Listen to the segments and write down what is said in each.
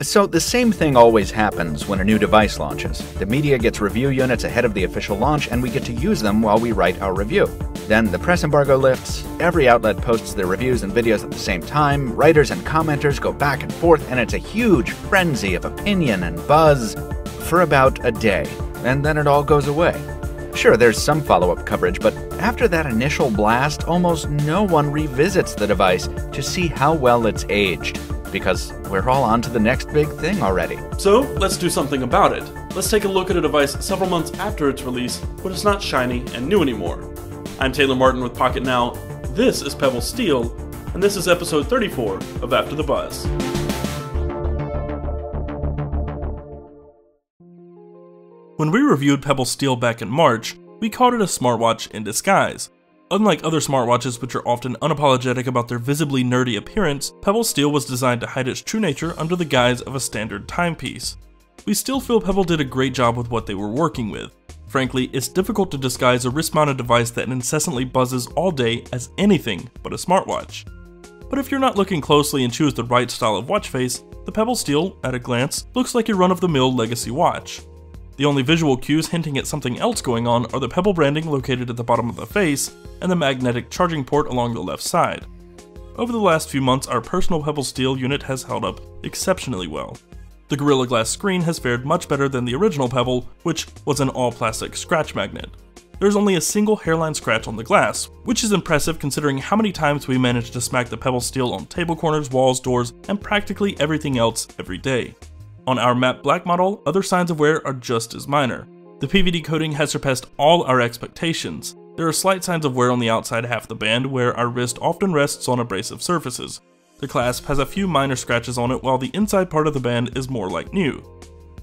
So the same thing always happens when a new device launches. The media gets review units ahead of the official launch, and we get to use them while we write our review. Then the press embargo lifts, every outlet posts their reviews and videos at the same time, writers and commenters go back and forth, and it's a huge frenzy of opinion and buzz for about a day, and then it all goes away. Sure, there's some follow-up coverage, but after that initial blast, almost no one revisits the device to see how well it's aged, because we're all on to the next big thing already. So, let's do something about it. Let's take a look at a device several months after its release, when it's not shiny and new anymore. I'm Taylor Martin with Pocketnow, this is Pebble Steel, and this is episode 34 of After the Buzz. When we reviewed Pebble Steel back in March, we called it a smartwatch in disguise. Unlike other smartwatches, which are often unapologetic about their visibly nerdy appearance, Pebble Steel was designed to hide its true nature under the guise of a standard timepiece. We still feel Pebble did a great job with what they were working with. Frankly, it's difficult to disguise a wrist-mounted device that incessantly buzzes all day as anything but a smartwatch. But if you're not looking closely and choose the right style of watch face, the Pebble Steel, at a glance, looks like your run-of-the-mill legacy watch. The only visual cues hinting at something else going on are the Pebble branding located at the bottom of the face and the magnetic charging port along the left side. Over the last few months, our personal Pebble Steel unit has held up exceptionally well. The Gorilla Glass screen has fared much better than the original Pebble, which was an all-plastic scratch magnet. There's only a single hairline scratch on the glass, which is impressive considering how many times we managed to smack the Pebble Steel on table corners, walls, doors, and practically everything else every day. On our matte black model, other signs of wear are just as minor. The PVD coating has surpassed all our expectations. There are slight signs of wear on the outside half the band, where our wrist often rests on abrasive surfaces. The clasp has a few minor scratches on it, while the inside part of the band is more like new.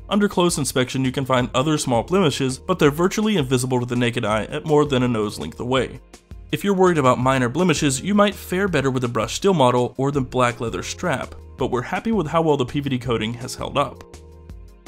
Under close inspection you can find other small blemishes, but they're virtually invisible to the naked eye at more than a nose length away. If you're worried about minor blemishes, you might fare better with the brushed steel model or the black leather strap, but we're happy with how well the PVD coating has held up.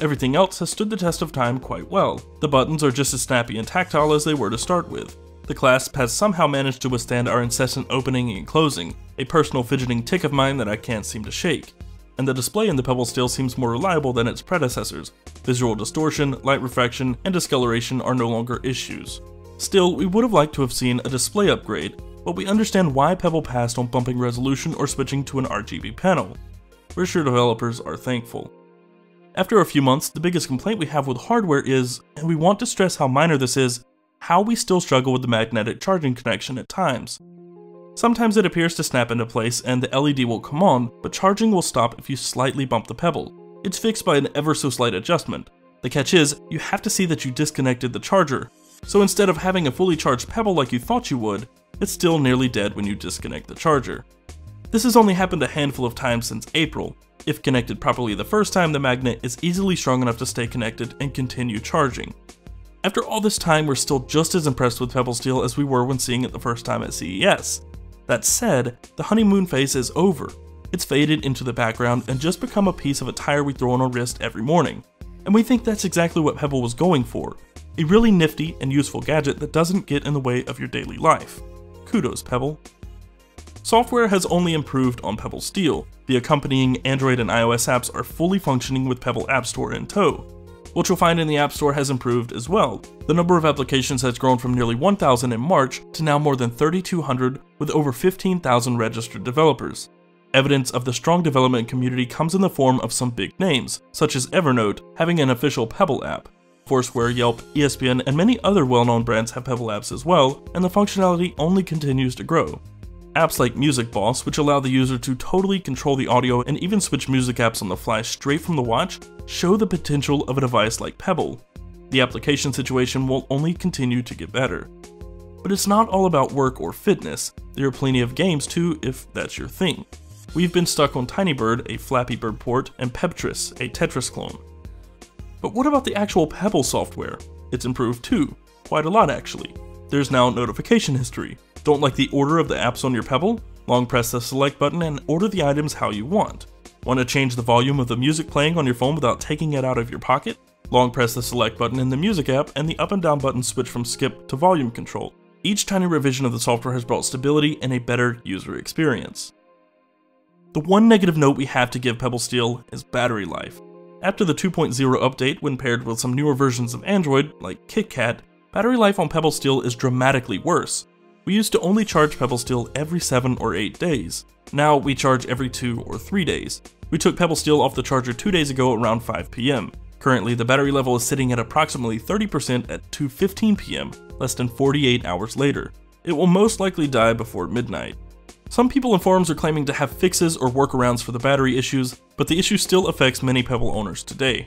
Everything else has stood the test of time quite well. The buttons are just as snappy and tactile as they were to start with. The clasp has somehow managed to withstand our incessant opening and closing, a personal fidgeting tick of mine that I can't seem to shake. And the display in the Pebble Steel seems more reliable than its predecessors. Visual distortion, light refraction, and discoloration are no longer issues. Still, we would have liked to have seen a display upgrade, but we understand why Pebble passed on bumping resolution or switching to an RGB panel. We're sure developers are thankful. After a few months, the biggest complaint we have with hardware is, and we want to stress how minor this is, how we still struggle with the magnetic charging connection at times. Sometimes it appears to snap into place and the LED will come on, but charging will stop if you slightly bump the Pebble. It's fixed by an ever so slight adjustment. The catch is, you have to see that you disconnected the charger. So instead of having a fully charged Pebble like you thought you would, it's still nearly dead when you disconnect the charger. This has only happened a handful of times since April. If connected properly the first time, the magnet is easily strong enough to stay connected and continue charging. After all this time, we're still just as impressed with Pebble Steel as we were when seeing it the first time at CES. That said, the honeymoon phase is over. It's faded into the background and just become a piece of attire we throw on our wrist every morning. And we think that's exactly what Pebble was going for. A really nifty and useful gadget that doesn't get in the way of your daily life. Kudos, Pebble. Software has only improved on Pebble Steel. The accompanying Android and iOS apps are fully functioning with Pebble App Store in tow. What you'll find in the App Store has improved as well. The number of applications has grown from nearly 1,000 in March to now more than 3,200 with over 15,000 registered developers. Evidence of the strong development community comes in the form of some big names, such as Evernote having an official Pebble app. Foursquare, Yelp, ESPN, and many other well-known brands have Pebble apps as well, and the functionality only continues to grow. Apps like Music Boss, which allow the user to totally control the audio and even switch music apps on the fly straight from the watch, show the potential of a device like Pebble. The application situation will only continue to get better. But it's not all about work or fitness. There are plenty of games too, if that's your thing. We've been stuck on Tinybird, a Flappy Bird port, and Pebtris, a Tetris clone. But what about the actual Pebble software? It's improved too. Quite a lot actually. There's now notification history. Don't like the order of the apps on your Pebble? Long press the select button and order the items how you want. Want to change the volume of the music playing on your phone without taking it out of your pocket? Long press the select button in the music app and the up and down buttons switch from skip to volume control. Each tiny revision of the software has brought stability and a better user experience. The one negative note we have to give Pebble Steel is battery life. After the 2.0 update, when paired with some newer versions of Android, like KitKat, battery life on Pebble Steel is dramatically worse. We used to only charge Pebble Steel every 7 or 8 days. Now we charge every 2 or 3 days. We took Pebble Steel off the charger 2 days ago around 5 PM. Currently, the battery level is sitting at approximately 30% at 2:15 PM, less than 48 hours later. It will most likely die before midnight. Some people in forums are claiming to have fixes or workarounds for the battery issues, but the issue still affects many Pebble owners today.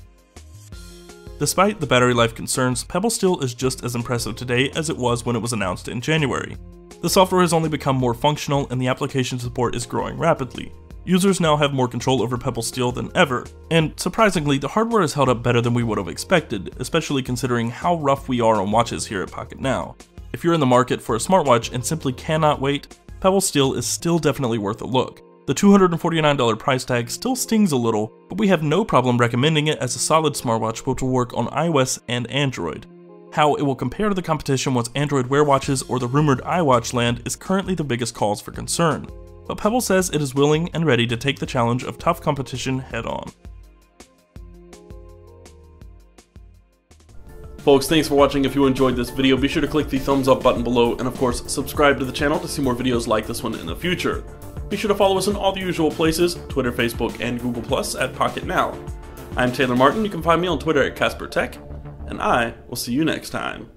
Despite the battery life concerns, Pebble Steel is just as impressive today as it was when it was announced in January. The software has only become more functional and the application support is growing rapidly. Users now have more control over Pebble Steel than ever, and surprisingly, the hardware has held up better than we would have expected, especially considering how rough we are on watches here at Pocketnow. If you're in the market for a smartwatch and simply cannot wait, Pebble Steel is still definitely worth a look. The $249 price tag still stings a little, but we have no problem recommending it as a solid smartwatch which will work on iOS and Android. How it will compare to the competition once Android Wear watches or the rumored iWatch land is currently the biggest cause for concern. But Pebble says it is willing and ready to take the challenge of tough competition head on. Folks, thanks for watching. If you enjoyed this video, be sure to click the thumbs up button below and of course subscribe to the channel to see more videos like this one in the future. Be sure to follow us in all the usual places, Twitter, Facebook, and Google Plus at Pocketnow. I'm Taylor Martin. You can find me on Twitter at CasperTech, and I will see you next time.